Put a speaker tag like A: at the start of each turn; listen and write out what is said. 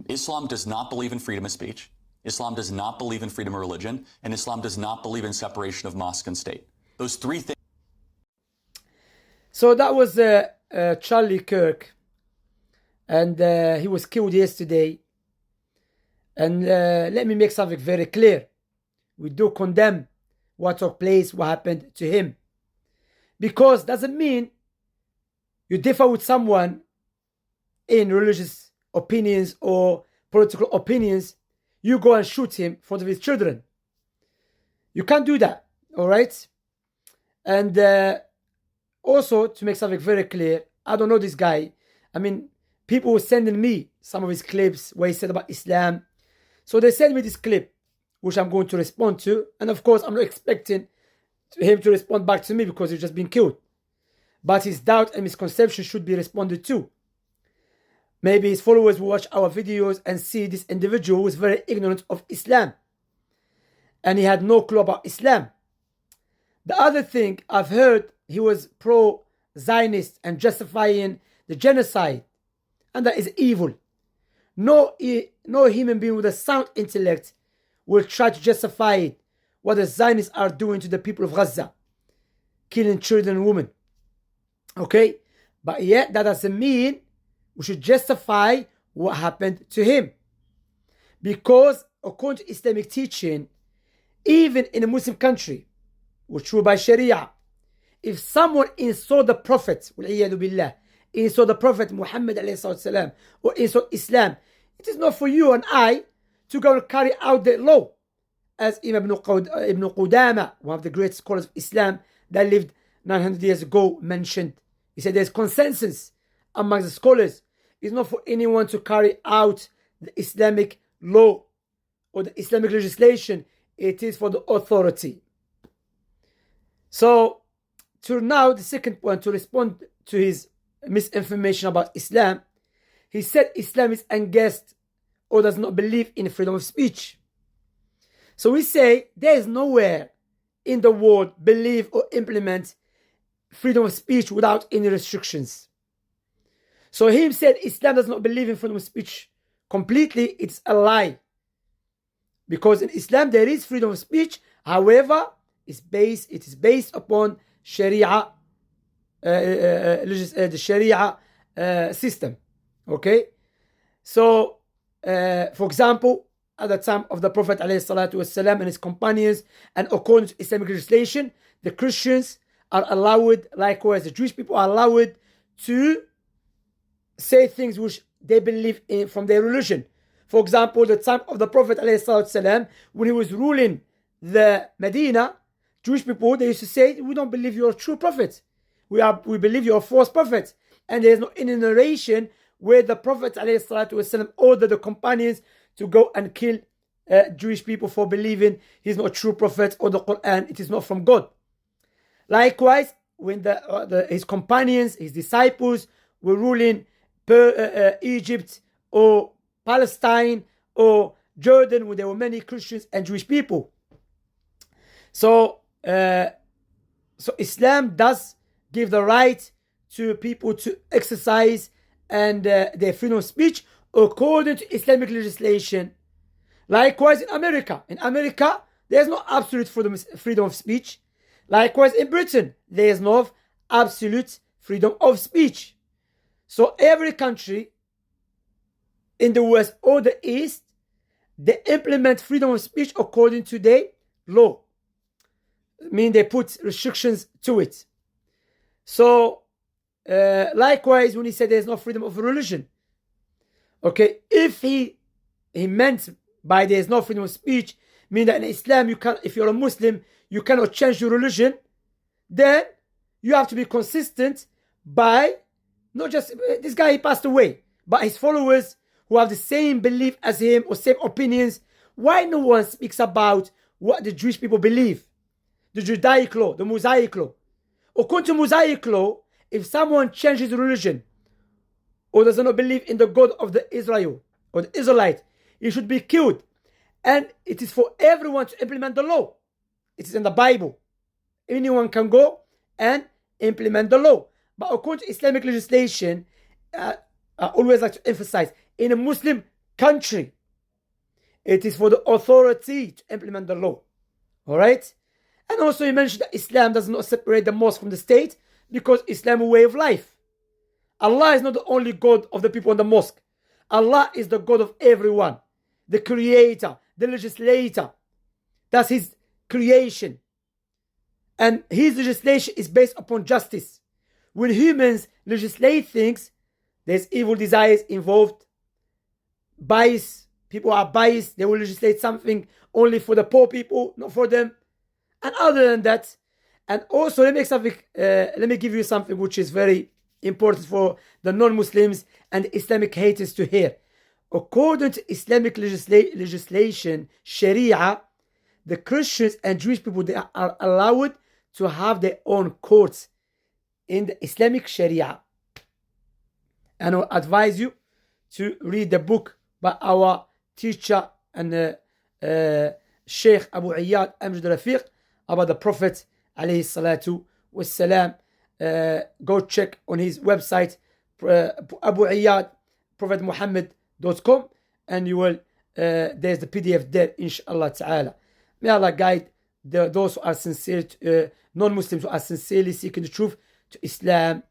A: Islam does not believe in freedom of speech. Islam does not believe in freedom of religion. And Islam does not believe in separation of mosque and state. Those three things.
B: So that was Charlie Kirk. And he was killed yesterday. And let me make something very clear. We do condemn what took place, what happened to him. Because doesn't mean you differ with someone in religious opinions or political opinions, you go and shoot him in front of his children. You can't do that, all right? And also, to make something very clear, I don't know this guy. I mean, people were sending me some of his clips where he said about Islam. So they sent me this clip, which I'm going to respond to. And of course, I'm not expecting him to respond back to me because he's just been killed. But his doubt and misconception should be responded to. Maybe his followers will watch our videos and see this individual who is very ignorant of Islam. And he had no clue about Islam. The other thing I've heard, he was pro-Zionist and justifying the genocide. And that is evil. No human being with a sound intellect will try to justify it, what the Zionists are doing to the people of Gaza. Killing children and women. Okay? But yet, that doesn't mean we should justify what happened to him. Because according to Islamic teaching, even in a Muslim country, which ruled by Sharia, if someone insult the Prophet, insult the Prophet Muhammad ﷺ, or insult Islam, it is not for you and I to go and carry out the law. As Imam Ibn Qudama, one of the great scholars of Islam that lived 900 years ago, mentioned. He said there's consensus among the scholars. It's not for anyone to carry out the Islamic law or the Islamic legislation. It is for the authority. So, to now, the second point, to respond to his misinformation about Islam, he said Islam is against or does not believe in freedom of speech. So we say there is nowhere in the world believe or implement freedom of speech without any restrictions. So he said Islam does not believe in freedom of speech completely. It's a lie. Because in Islam there is freedom of speech. However, it is based upon Sharia, the Sharia system. Okay? So, for example, at the time of the Prophet ﷺ and his companions, and according to Islamic legislation, the Christians are allowed, likewise the Jewish people are allowed to say things which they believe in from their religion. For example, the time of the Prophet ﷺ, when he was ruling the Medina, Jewish people, they used to say, we don't believe you're a true prophet. We believe you're a false prophet. And there's no any narration where the Prophet ﷺ ordered the companions to go and kill Jewish people for believing he's not a true prophet or the Quran, it is not from God. Likewise, when his companions, his disciples were ruling Egypt or Palestine or Jordan, where there were many Christians and Jewish people. So Islam does give the right to people to exercise and their freedom of speech according to Islamic legislation. Likewise in America. In America, there's no absolute freedom of speech. Likewise in Britain, there is no absolute freedom of speech. So every country in the West or the East, they implement freedom of speech according to their law. I mean, they put restrictions to it. So, likewise, when he said there's no freedom of religion, okay, if he meant by there's no freedom of speech, mean that in Islam, you can, if you're a Muslim, you cannot change your religion, then you have to be consistent by, not just, this guy, he passed away, but his followers who have the same belief as him or same opinions. Why no one speaks about what the Jewish people believe? The Judaic law, the Mosaic law. According to Mosaic law, if someone changes religion or does not believe in the God of the Israel or the Israelite, he should be killed. And it is for everyone to implement the law. It is in the Bible. Anyone can go and implement the law. But according to Islamic legislation, I always like to emphasize, in a Muslim country. It is for the authority to implement the law. Alright? And also he mentioned that Islam does not separate the mosque from the state because Islam is a way of life. Allah is not the only God of the people in the mosque. Allah is the God of everyone. The creator, the legislator. That's his creation. And his legislation is based upon justice. When humans legislate things, there's evil desires involved. Bias. People are biased. They will legislate something only for the poor people, not for them. And other than that, and also let me give you something which is very important for the non-Muslims and Islamic haters to hear. According to Islamic legislation, Sharia, the Christians and Jewish people, they are allowed to have their own courts in the Islamic Sharia. And I advise you to read the book by our teacher and Sheikh Abu Iyad Amjad Rafiq about the Prophet alayhi salatu wassalam. Go check on his website Abu Iyad prophetmuhammad.com, and you will there's the PDF there, inshallah ta'ala. May Allah guide those who are sincere, non-Muslims who are sincerely seeking the truth, to Islam